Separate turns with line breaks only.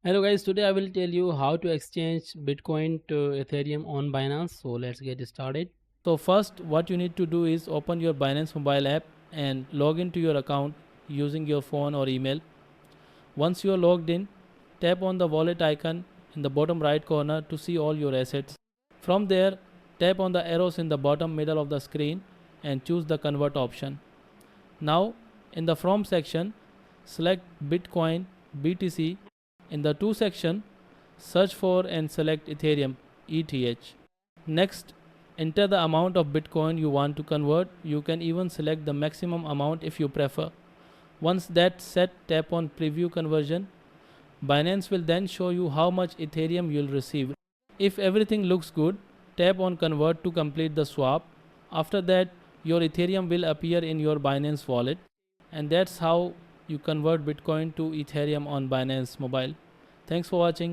Hello guys, today I will tell you how to exchange Bitcoin to Ethereum on Binance. So let's get started.
So first what you need to do is open your Binance mobile app and log into your account using your phone or email. Once you are logged in, tap on the wallet icon in the bottom right corner to see all your assets. From there, tap on the arrows in the bottom middle of the screen and choose the convert option. Now in the from section, select Bitcoin, BTC. In the to section, search for and select Ethereum, ETH. Next, enter the amount of Bitcoin you want to convert. You can even select the maximum amount if you prefer. Once that's set, tap on preview conversion. Binance will then show you how much Ethereum you'll receive. If everything looks good, tap on convert to complete the swap. After that, your Ethereum will appear in your Binance wallet, and that's how you convert Bitcoin to Ethereum on Binance mobile. Thanks for watching.